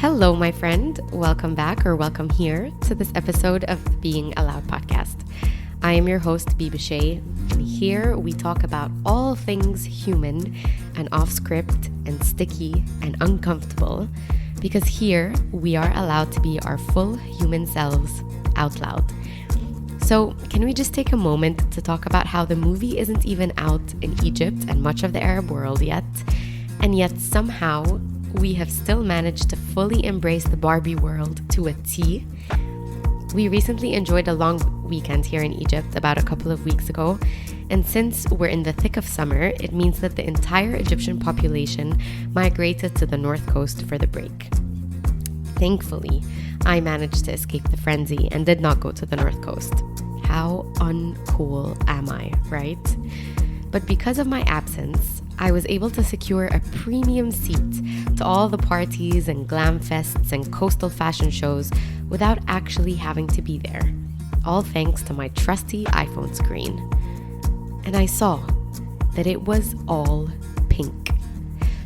Hello, my friend. Welcome back or welcome here to this episode of the Being Allowed podcast. I am your host, Biba Shay, and here we talk about all things human and off script and sticky and uncomfortable because here we are allowed to be our full human selves out loud. So, can we just take a moment to talk about how the movie isn't even out in Egypt and much of the Arab world yet, and yet somehow we have still managed to fully embrace the Barbie world to a T. We recently enjoyed a long weekend here in Egypt about a couple of weeks ago, and since we're in the thick of summer, it means that the entire Egyptian population migrated to the north coast for the break. Thankfully, I managed to escape the frenzy and did not go to the north coast. How uncool am I, right? But because of my absence, I was able to secure a premium seat to all the parties and glam fests and coastal fashion shows without actually having to be there, all thanks to my trusty iPhone screen. And I saw that it was all pink.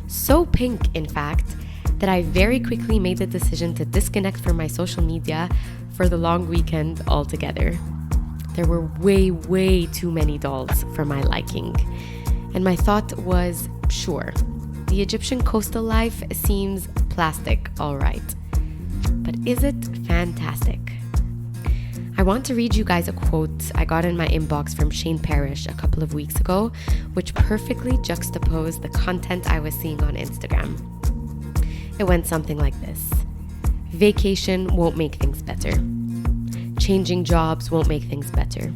So pink, in fact, that I very quickly made the decision to disconnect from my social media for the long weekend altogether. There were way too many dolls for my liking. And my thought was, sure, the Egyptian coastal life seems plastic, all right. But is it fantastic? I want to read you guys a quote I got in my inbox from Shane Parrish a couple of weeks ago, which perfectly juxtaposed the content I was seeing on Instagram. It went something like this. Vacation won't make things better. Changing jobs won't make things better.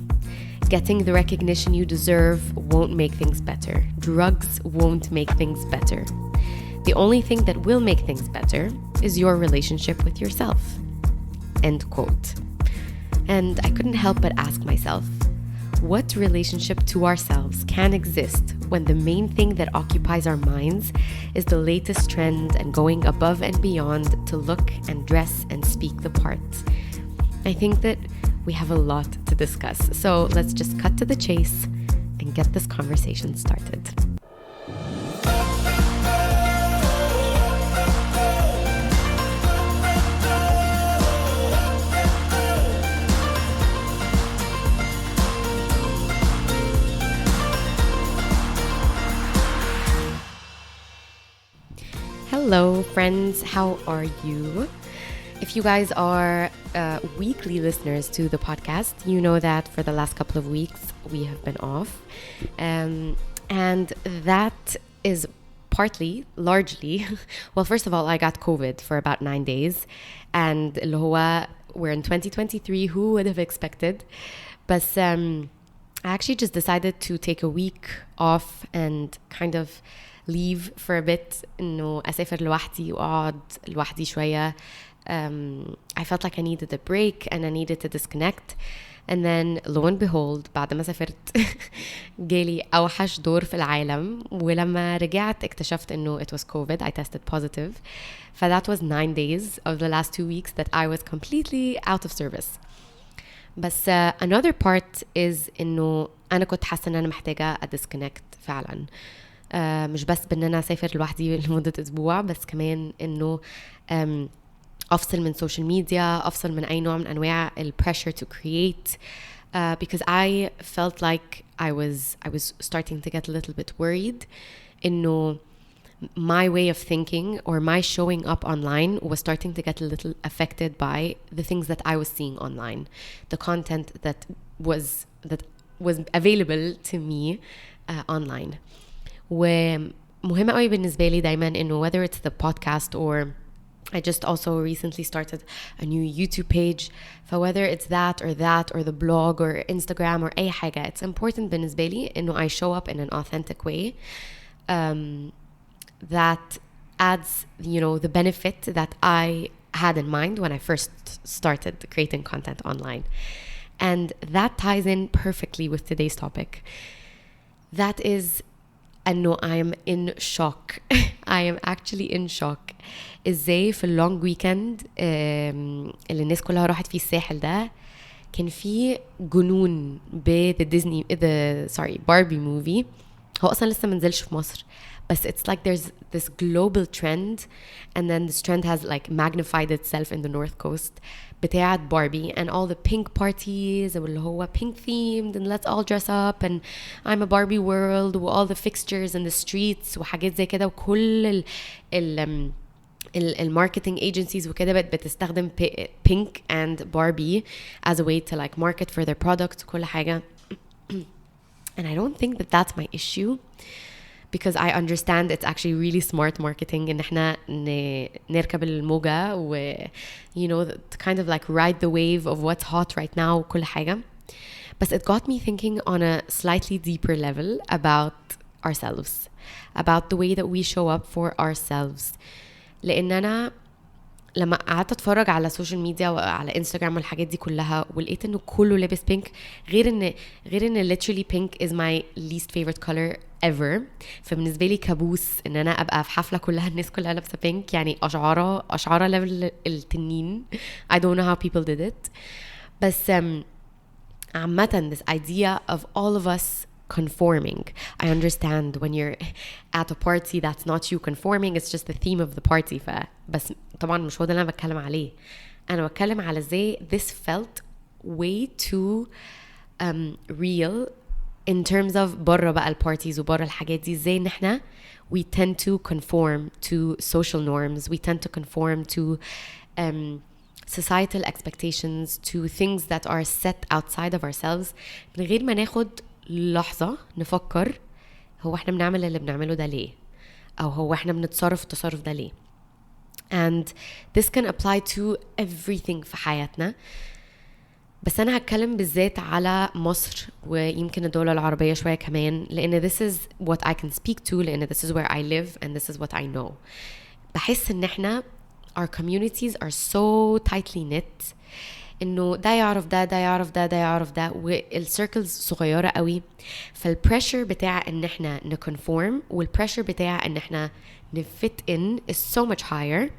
Getting the recognition you deserve won't make things better. Drugs won't make things better. The only thing that will make things better is your relationship with yourself. End quote. And I couldn't help but ask myself, what relationship to ourselves can exist when the main thing that occupies our minds is the latest trend and going above and beyond to look and dress and speak the part? I think that we have a lot to discuss. So let's just cut to the chase and get this conversation started. Hello, friends. How are you? If you guys are weekly listeners to the podcast, you know that for the last couple of weeks we have been off. And that is largely, well, first of all, I got COVID for about 9 days. And اللي هو, we're in 2023, who would have expected? But I actually just decided to take a week off and kind of leave for a bit, إنه أسافر لوحدي وأقعد لوحدي شوية. I felt like I needed a break and I needed to disconnect. And then lo and behold, بعد ما سافرت جالي أوحش دور في العالم, ولما رجعت اكتشفت إنه it was COVID. I tested positive. That was 9 days of the last 2 weeks that I was completely out of service. بس another part is إنه أنا كنت حاسة إن أنا محتاجة disconnect فعلا. مش بس بأن أنا أسافر لوحدي لمدة أسبوع, بس كمان إنه أفصل من social media, أفصل من أي نوع من أنواع pressure to create, because I felt like I was starting to get a little bit worried. إنه my way of thinking or my showing up online was starting to get a little affected by the things that I was seeing online, the content that was available to me online. ومهمة قوي بالنسبة لي دايما إنه whether it's the podcast or I just also recently started a new YouTube page. So whether it's that or the blog or Instagram or أي حاجة, it's important بالنسبة لي إنه I show up in an authentic way that adds, the benefit that I had in mind when I first started creating content online. And that ties in perfectly with today's topic. That is, إنه I am in shock. I am actually in shock. ازاي في اللونج ويكند اللي الناس كلها راحت فيه الساحل ده كان فيه جنون ب باربي موفي. هو اصلا لسه منزلش في مصر, But it's like there's this global trend, and then this trend has like magnified itself in the North Coast بتاعت Barbie and all the pink parties واللي هو pink themed and let's all dress up and I'm a Barbie world و all the fixtures in the streets وحاجات زي كده. وكل الماركتينج agencies وكده بتستخدم pink and Barbie as a way to like market for their products وكل حاجة. And I don't think that that's my issue, because I understand it's actually really smart marketing إن احنا نركب الموجة و you know to kind of like ride the wave of what's hot right now وكل حاجة. But it got me thinking on a slightly deeper level about ourselves, about the way that we show up for ourselves. لأن أنا لما قعدت اتفرج على السوشيال ميديا وعلى انستغرام والحاجات دي كلها ولقيت انه كله لابس بينك، غير ان literally pink is my least favorite color ever. فبالنسبه لي كابوس ان انا ابقى في حفله كلها الناس كلها لابسه بينك، يعني اشعاره ليفل التنين. I don't know how people did it. بس عامه this idea of all of us conforming. I understand when you're at a party that's not you conforming, it's just the theme of the party. بس طبعا مش هو ده اللي انا بتكلم عليه. انا بتكلم على ازاي this felt way too real in terms of بره بقى البارتيز وبره الحاجات دي. ازاي ان احنا we tend to conform to social norms, we tend to conform to societal expectations, to things that are set outside of ourselves من غير ما ناخد لحظة نفكر هو احنا بنعمل اللي بنعمله ده ليه، او هو احنا بنتصرف التصرف ده ليه. and this can apply to everything في حياتنا. بس أنا هتكلم بالذات على مصر ويمكن الدول العربية شوية كمان، لأن this is what I can speak to، لأن this is where I live and this is what I know. بحس إن إحنا our communities are so tightly knit إنه ده يعرف ده، ده يعرف ده، ده يعرف ده، والcircles صغيرة قوي. فالpressure بتاع إن إحنا نconform والpressure بتاع إن إحنا نfit in is so much higher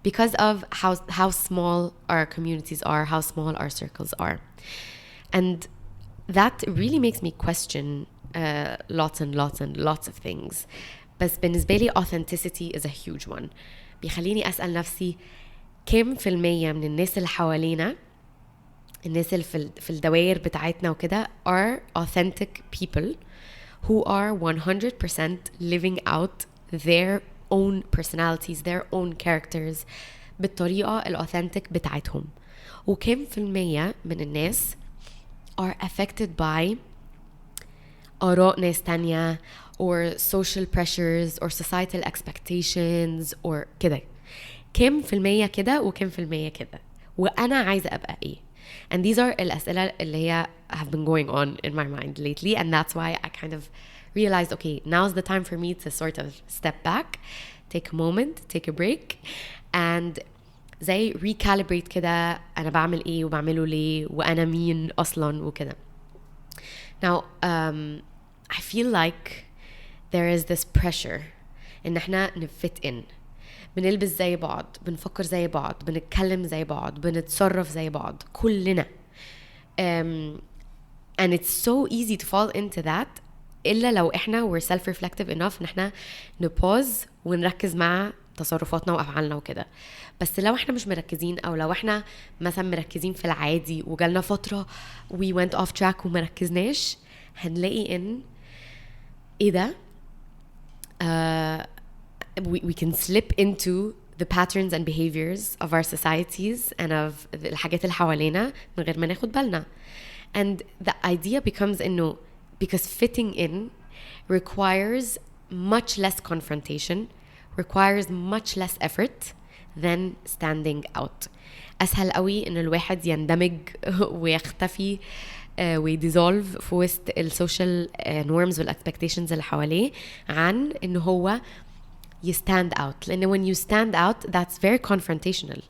because of how small our communities are, how small our circles are. And that really makes me question lots and lots and lots of things. بس بالنسبة لي authenticity is a huge one. بيخليني أسأل نفسي كم في المية من الناس اللي حوالينا، الناس اللي في الدوائر بتاعتنا وكده are authentic people who are 100% living out their own personalities, their own characters بالطريقة الأوثنتيك بتاعتهم. وكم في المية من الناس are affected by آراء ناس تانية or social pressures or societal expectations or كده. كم في المية كده وكم في المية كده، وأنا عايزة أبقى إيه؟ And these are الأسئلة اللي هي have been going on in my mind lately, and that's why I kind of realized, okay, now's the time for me to sort of step back, take a moment, take a break, and زي recalibrate كده أنا بعمل إيه وبعمله ليه وأنا مين أصلاً وكده. Now, I feel like there is this pressure إن إحنا نفت in، بنلبس زي بعض، بنفكر زي بعض، بنتكلم زي بعض، بنتصرف زي بعض كلنا. And it's so easy to fall into that إلا لو إحنا we're self-reflective enough إن إحنا نبوز ونركز مع تصرفاتنا وأفعالنا وكده. بس لو إحنا مش مركزين، أو لو إحنا مثلا مركزين في العادي وجالنا فترة we went off track ومركزناش، هنلاقي إن إيه ده we can slip into the patterns and behaviors of our societies and of الحاجات اللي حوالينا من غير ما ناخد بالنا. And the idea becomes إنه because fitting in requires much less confrontation, requires much less effort than standing out. أسهل قوي إن الواحد يندمج ويختفي ويديزولف في وسط السوشيال norms والexpectations اللي حواليه عن إنه هو stand out. لأن when you stand out that's very confrontational.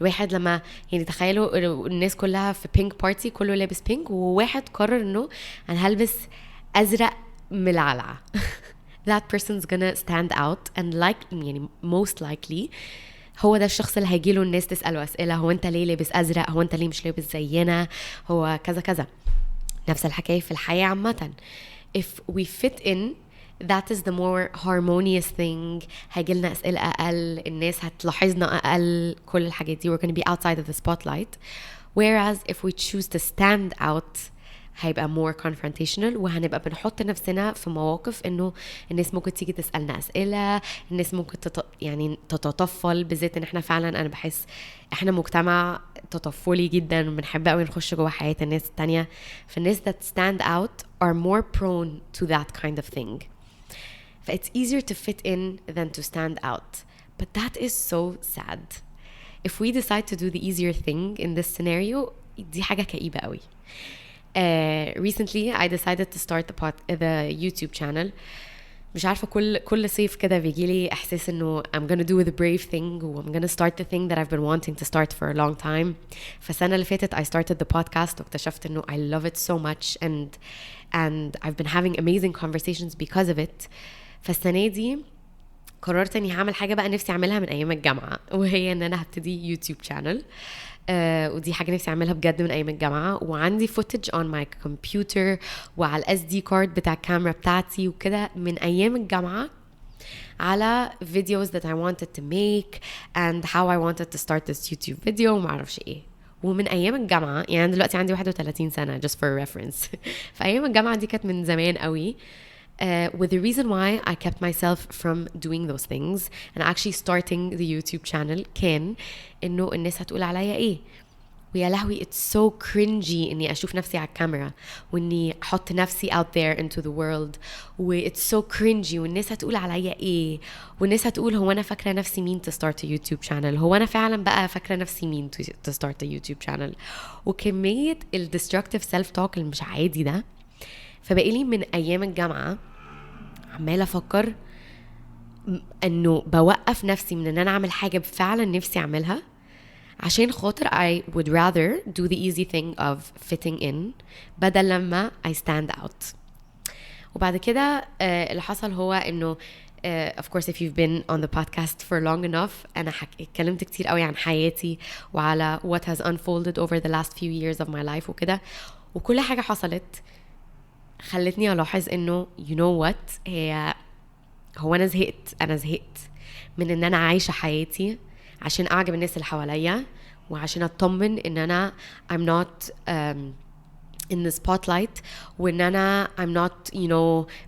الواحد لما يعني تخيلوا الناس كلها في pink party كله لابس pink وواحد قرر إنه أنا هلبس أزرق ملعلع that person's gonna stand out and like يعني most likely هو ده الشخص اللي هيجيله الناس تسأله أسئلة، هو أنت ليه لابس أزرق، هو أنت ليه مش لابس زينا، هو كذا كذا. نفس الحكاية في الحياة عامة. if we fit in that is the more harmonious thing. هيجيلنا أسئلة أقل, الناس هتلاحظنا أقل, كل الحاجات دي. We're going to be outside of the spotlight. Whereas if we choose to stand out, هيبقى more confrontational, وهنبقى بنحط نفسنا في مواقف انه الناس ممكن تيجي تسألنا أسئلة, الناس ممكن يعني تتطفل, بالذات ان احنا فعلا انا بحس احنا مجتمع تطفلي جدا, وبنحب قوي نخش جوه حياة الناس التانية. فالناس that stand out are more prone to that kind of thing. It's easier to fit in than to stand out. But that is so sad. If we decide to do the easier thing in this scenario, دي حاجة كئيبة قوي. Recently I decided to start the YouTube channel. مش عارفة كل صيف كده بيجيلي إحساس إنه I'm gonna do the brave thing, و I'm gonna start the thing that I've been wanting to start for a long time. فالسنة اللي فاتت I started the podcast, واكتشفت إنه I love it so much, and I've been having amazing conversations because of it. فالسنة دي قررت اني هعمل حاجة بقى نفسي اعملها من ايام الجامعة, وهي ان انا هبتدي يوتيوب شانل. ودي حاجة نفسي اعملها بجد من ايام الجامعة, وعندي footage on my computer وعلى SD card بتاع الكاميرا بتاعتي وكده من ايام الجامعة, على videos that I wanted to make and how I wanted to start this YouTube video ومعرفش ايه. ومن ايام الجامعة, يعني دلوقتي عندي 31 سنة just for reference. فايام الجامعة دي كانت من زمان قوي. With the reason why I kept myself from doing those things and actually starting the YouTube channel كان إنه الناس هتقول عليا إيه, ويا لهوي it's so cringy إني أشوف نفسي على الكاميرا, وإني أحط نفسي out there into the world, و it's so cringy, والناس هتقول عليا إيه, والناس هتقول هو أنا فاكرة نفسي مين to start a YouTube channel, هو أنا فعلا بقى فاكرة نفسي مين to start a YouTube channel, وكمية ال destructive self talk اللي مش عادي ده. فبقيلي من أيام الجامعة عمالة أفكر أنه بوقف نفسي من أن أنا أعمل حاجة فعلا نفسي أعملها, عشان خاطر I would rather do the easy thing of fitting in بدل لما I stand out. وبعد كده اللي حصل هو أنه of course if you've been on the podcast for long enough, أنا اتكلمت كتير قوي عن حياتي وعلى what has unfolded over the last few years of my life وكده, وكل حاجة حصلت خلتني ألاحظ إنه you know what, هو أنا زهقت من إن أنا عايشة حياتي عشان أعجب الناس اللي حواليا, وعشان أطمن إن أنا I'm not in the spotlight, وإن أنا I'm not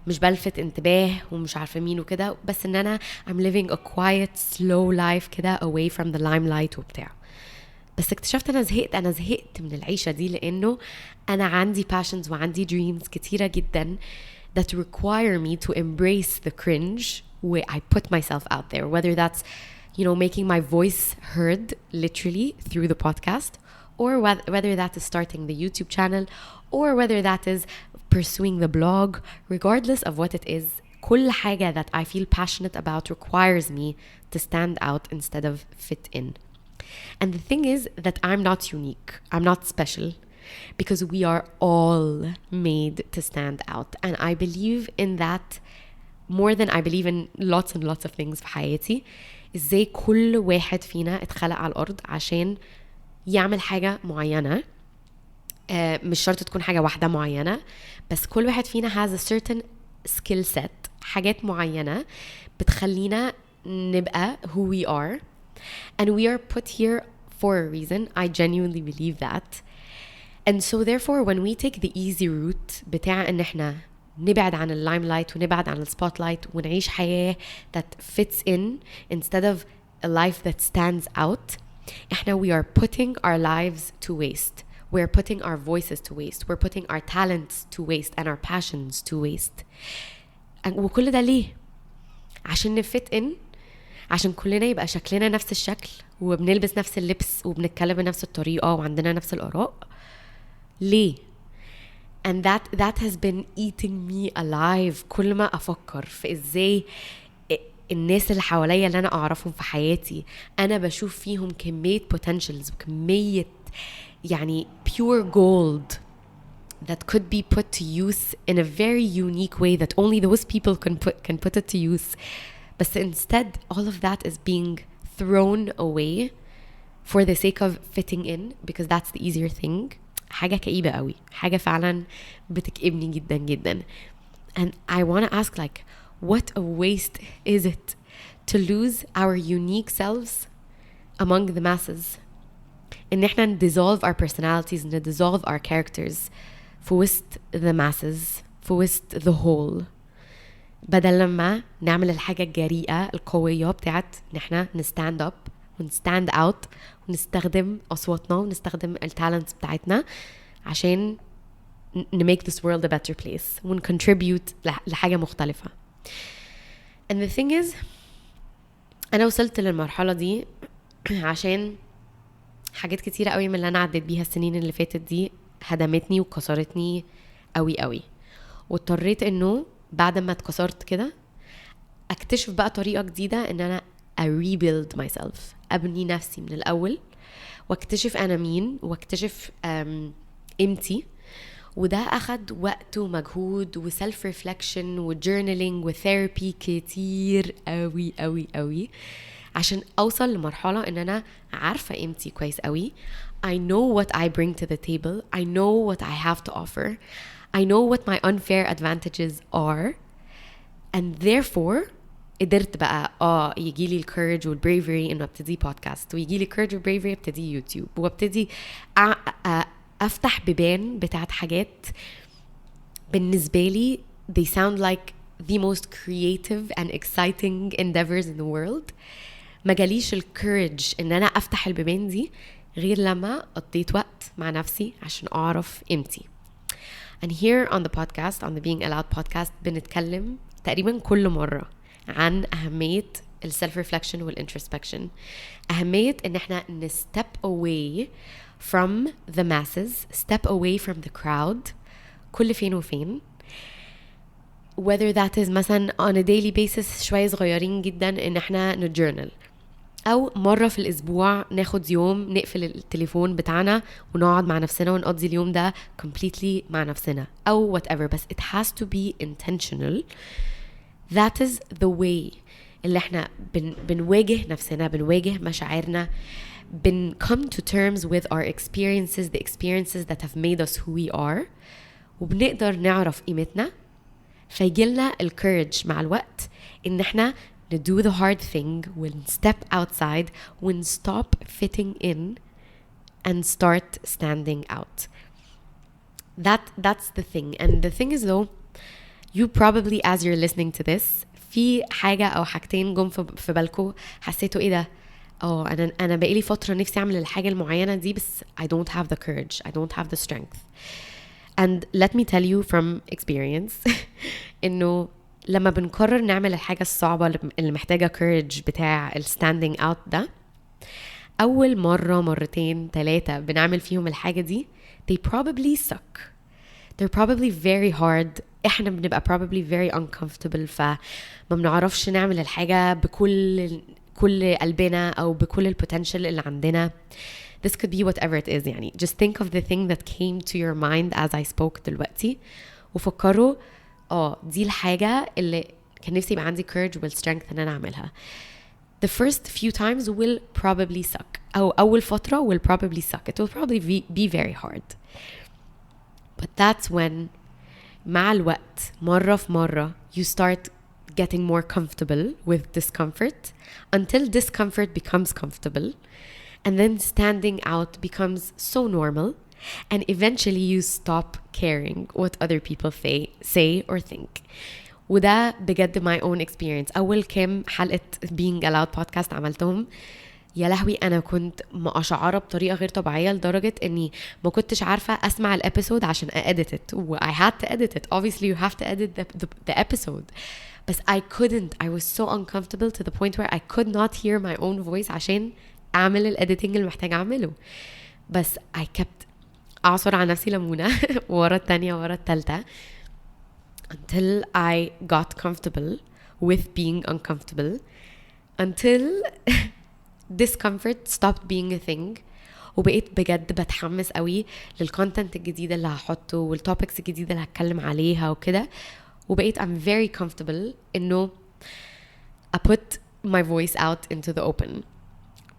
مش بلفت انتباه ومش عارفة مين وكده, بس إن أنا I'm living a quiet slow life كده away from the limelight وبتاع. بس اكتشفت أنا زهقت من العيشة دي, لأنه أنا عندي passions وعندي dreams كتيرة جدا that require me to embrace the cringe where I put myself out there, whether that's making my voice heard literally through the podcast, or whether that is starting the YouTube channel, or whether that is pursuing the blog. Regardless of what it is, كل حاجة that I feel passionate about requires me to stand out instead of fit in. And the thing is that I'm not unique, I'm not special, because we are all made to stand out. And I believe in that more than I believe in lots and lots of things في حياتي. ازاي كل واحد فينا اتخلق على الأرض عشان يعمل حاجة معينة, مش شرط تكون حاجة واحدة معينة, بس كل واحد فينا has a certain skill set, حاجات معينة بتخلينا نبقى who we are. And we are put here for a reason. I genuinely believe that. And so therefore when we take the easy route بتاع ان احنا نبعد عن اللايملايت ونبعد عن السبوتلايت ونعيش حياة that fits in instead of a life that stands out, احنا we are putting our lives to waste. We're putting our voices to waste. We're putting our talents to waste and our passions to waste. وكل ده ليه؟ عشان نفت in, عشان كلنا يبقى شكلنا نفس الشكل, وبنلبس نفس اللبس, وبنتكلم بنفس الطريقة, وعندنا نفس الآراء. ليه؟ And that has been eating me alive. كل ما أفكر في إزاي الناس اللي حواليا اللي أنا أعرفهم في حياتي أنا بشوف فيهم كمية potentials وكمية pure gold that could be put to use in a very unique way that only those people can put it to use. But instead all of that is being thrown away for the sake of fitting in, because that's the easier thing. حاجة كئيبة قوي, حاجة فعلا بتكئبني جدا جدا. And I want to ask, like, what a waste is it to lose our unique selves among the masses? إن إحنا dissolve our personalities and dissolve our characters في وسط the masses, في وسط the whole, بدل لما نعمل الحاجة الجريئة القوية بتاعت إن إحنا نstand up ونstand out ونستخدم أصواتنا ونستخدم التالنتس بتاعتنا عشان make this world a better place ونcontribute لحاجة مختلفة. And the thing is أنا وصلت للمرحلة دي عشان حاجات كتيرة قوي من اللي أنا عديت بيها السنين اللي فاتت دي هدمتني وكسرتني قوي قوي، واضطريت إنه بعد ما اتكسرت كده أكتشف بقى طريقة جديدة إن أنا rebuild myself، أبني نفسي من الأول واكتشف أنا مين واكتشف قيمتي. وده أخد وقت ومجهود وسلف ريفلكشن وجورنالينج وثيرابي كتير قوي قوي قوي عشان أوصل لمرحلة إن أنا عارفة قيمتي كويس قوي. I know what I bring to the table. I know what I have to offer. I know what my unfair advantages are. And therefore قدرت بقى يجيلي الكورج والبريفري إنه ابتدي بودكاست، ويجيلي الكورج والبريفري ابتدي يوتيوب، وابتدي أفتح بيبان بتاعت حاجات بالنسبة لي they sound like the most creative and exciting endeavors in the world. ما جاليش الكورج إن أنا أفتح البيبان دي غير لما قضيت وقت مع نفسي عشان أعرف قيمتي. And here on the podcast, on the Being Allowed podcast, بنتكلم تقريبا كل مرة عن أهمية self-reflection والintrospection، أهمية إن احنا step away from the masses, step away from the crowd كل فين وفين، whether that is مثلا on a daily basis شوية صغيرين جدا إن احنا نجورنال، أو مرة في الأسبوع ناخد يوم نقفل التليفون بتاعنا ونقعد مع نفسنا ونقضي اليوم ده completely مع نفسنا أو whatever، بس it has to be intentional. That is the way اللي احنا بنواجه نفسنا، بنواجه مشاعرنا، come to terms with our experiences, the experiences that have made us who we are، وبنقدر نعرف قيمتنا، فيجيلنا الcourage مع الوقت إن احنا do the hard thing, when step outside, when stop fitting in and start standing out. That's the thing. And the thing is though, you probably as you're listening to this في حاجة أو حاجتين جم في بالكو حسيتوا إيه ده؟ أنا بقالي فترة نفسي أعمل الحاجة المعينة دي بس I don't have the courage, I don't have the strength. And let me tell you from experience إنه لما بنقرر نعمل الحاجة الصعبة اللي محتاجة courage بتاع standing out ده، أول مرة مرتين ثلاثة بنعمل فيهم الحاجة دي they probably suck, they're probably very hard، احنا بنبقى probably very uncomfortable، فما بنعرفش نعمل الحاجة بكل قلبنا أو بكل potential اللي عندنا. This could be whatever it is يعني. Just think of the thing that came to your mind as I spoke دلوقتي وفكروا دي الحاجة اللي كان نفسي يبقى عندي courage والstrength ان انا اعملها. The first few times will probably suck، أو أول فترة will probably suck. It will probably be very hard. But that's when مع الوقت مرة في مرة you start getting more comfortable with discomfort until discomfort becomes comfortable, and then standing out becomes so normal, and eventually you stop caring what other people say or think. وده بجد my own experience. أول كام حلقة Being Allowed podcast عملتهم يا لهوي أنا كنت مقشعرة بطريقة غير طبيعية لدرجة أني ما كنتش عارفة أسمع الابيسود عشان edit it. I had to edit it. Obviously you have to edit the episode. But I couldn't. I was so uncomfortable to the point where I could not hear my own voice عشان أعمل الediting اللي محتاج أعمله. بس I kept أعصر على نفسي ليمونة ورا التانية ورا التالتة until I got comfortable with being uncomfortable, until discomfort stopped being a thing، وبقيت بجد بتحمس قوي للكونتنت الجديد اللي هحطه والتوبكس الجديدة اللي هتكلم عليها وكده، وبقيت I'm very comfortable إنه I put my voice out into the open.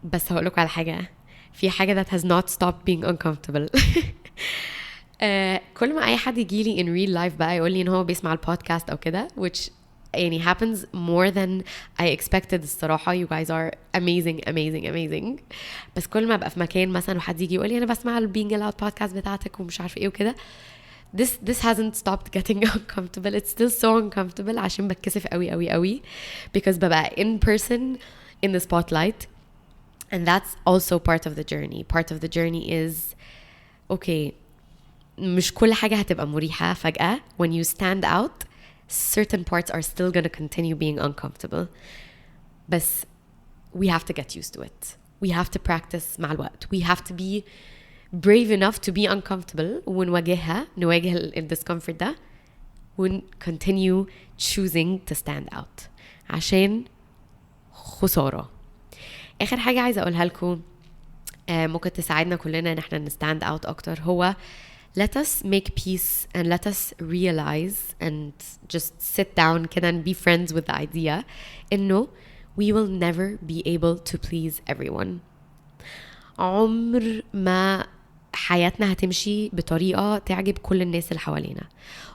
بس هقولك على حاجة، في حاجة that has not stopped being uncomfortable كل ما اي حد يجي لي in real life بقى يقول لي ان هو بيسمع البودكاست او كده, which يعني happens more than I expected الصراحة. you guys are amazing. بس كل ما ابقى في مكان مثلا وحد يجي يقول لي انا بسمع ال Being Allowed podcast بتاعتك ومش عارفه ايه وكده, this hasn't stopped getting uncomfortable. It's still so uncomfortable عشان بتكسف قوي because ببقى in person in the spotlight, and that's also part of the journey. Part of the journey is okay, مش كل حاجة هتبقى مريحة فجأة. when you stand out, certain parts are still gonna continue being uncomfortable, بس we have to get used to it. we have to practice مع الوقت. we have to be brave enough to be uncomfortable نواجه ال discomfort ده continue choosing to stand out عشان خسارة. آخر حاجة عايزة أقولها لكم ممكن تساعدنا كلنا إن احنا stand out أكتر, هو let us make peace and let us realize and just sit down كده and be friends with the idea إنه we will never be able to please everyone. عمر ما حياتنا هتمشي بطريقة تعجب كل الناس اللي حوالينا.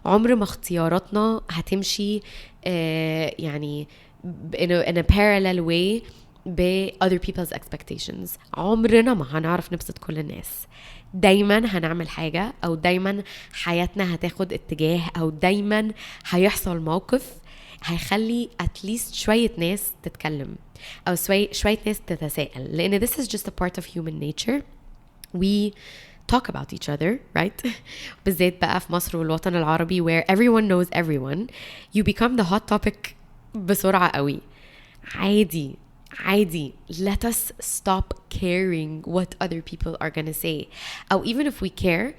عمر ما اختياراتنا هتمشي يعني in a parallel way ب other people's expectations. عمرنا ما هنعرف نبسط كل الناس. دايما هنعمل حاجة أو دايما حياتنا هتاخد اتجاه أو دايما هيحصل موقف هيخلي at least شوية ناس تتكلم أو شوية ناس تتساءل, لأن this is just a part of human nature. we talk about each other, right? بالذات بقى في مصر والوطن العربي where everyone knows everyone, you become the hot topic بسرعة قوي. عادي. Let us stop caring what other people are gonna say. Or even if we care,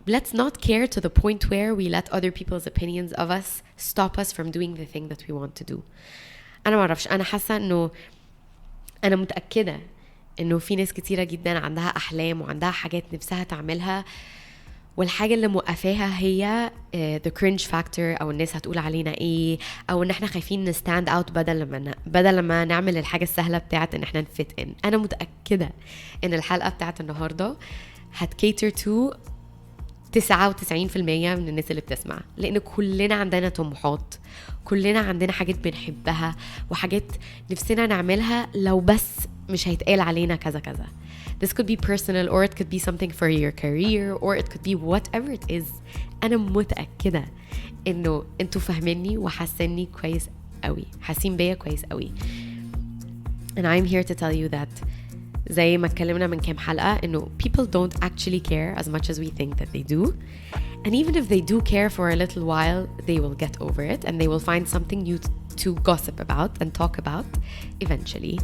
let's not care to the point where we let other people's opinions of us stop us from doing the thing that we want to do. أنا ما أعرفش, أنا حاسة إنه أنا متأكدة إنه في ناس كتيرة جدا عندها أحلام وعندها حاجات نفسها تعملها, والحاجة اللي موقفاها هي the cringe factor, أو الناس هتقول علينا إيه, أو إن إحنا خايفين stand out بدل ما نعمل الحاجة السهلة بتاعت إن إحنا نفت in. أنا متأكدة إن الحلقة بتاعت النهاردة هتcater to 99% من الناس اللي بتسمع, لأن كلنا عندنا طموحات, كلنا عندنا حاجات بنحبها وحاجات نفسنا نعملها لو بس مش هيتقال علينا كذا. This could be personal, or it could be something for your career, or it could be whatever it is. أنا متأكدة إنه أنتوا فاهميني وحاسيني كويس قوي, حاسين بيا كويس قوي. And I'm here to tell you that زي ما اتكلمنا من كام حلقة إنه people don't actually care as much as we think that they do. And even if they do care for a little while, they will get over it and they will find something new to gossip about and talk about eventually.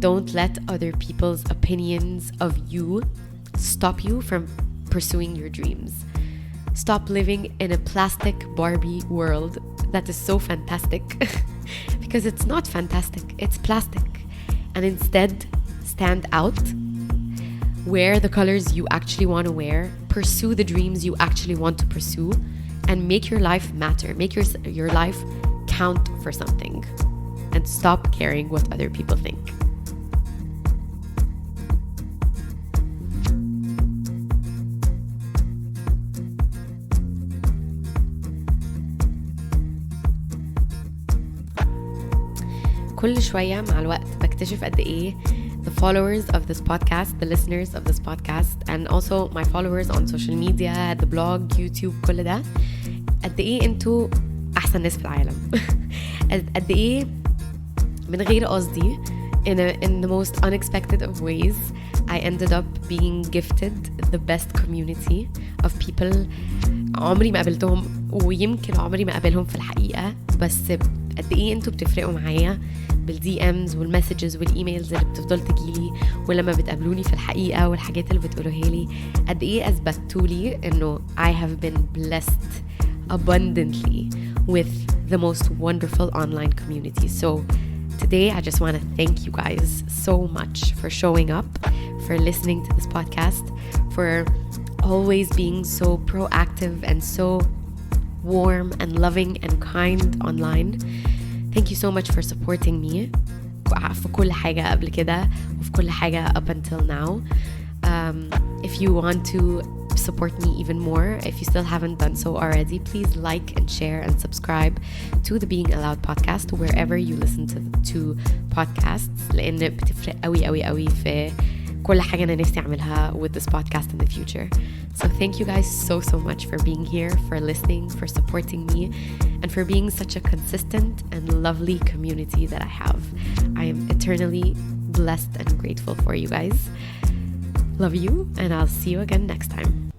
Don't let other people's opinions of you stop you from pursuing your dreams. Stop living in a plastic Barbie world that is so fantastic because it's not fantastic, it's plastic. And instead, stand out, wear the colors you actually want to wear, pursue the dreams you actually want to pursue, and make your life matter. Make your life count for something, and stop caring what other people think. كل شوية مع الوقت بكتشف قد إيه the followers of this podcast, the listeners of this podcast, and also my followers on social media, the blog, YouTube, كل ده, قد إيه أنتوا أحسن ناس في العالم. قد إيه من غير قصدي in the most unexpected of ways I ended up being gifted the best community of people عمري ما قابلتهم ويمكن عمري ما قابلهم في الحقيقة, بس قد إيه أنتوا بتفرقوا معايا بالدي امز والمسجز والايميلز اللي بتفضل تجيلي, ولما بتقابلوني في الحقيقة والحاجات اللي بتقولوها لي, قد إيه أثبتوا لي إنه I have been blessed abundantly with the most wonderful online community. So today I just want to thank you guys so much for showing up, for listening to this podcast, for always being so proactive and so warm and loving and kind online. Thank you so much for supporting me في كل حاجة قبل كده وفي كل حاجة up until now. If you want to support me even more, if you still haven't done so already, please like and share and subscribe to the Being Allowed podcast wherever you listen to podcasts, لأن بتفرق قوي قوي قوي في كل حاجة أنا نفسي أعملها with this podcast in the future. So thank you guys so much for being here, for listening, for supporting me, and for being such a consistent and lovely community that I have. I am eternally blessed and grateful for you guys. Love you, and I'll see you again next time.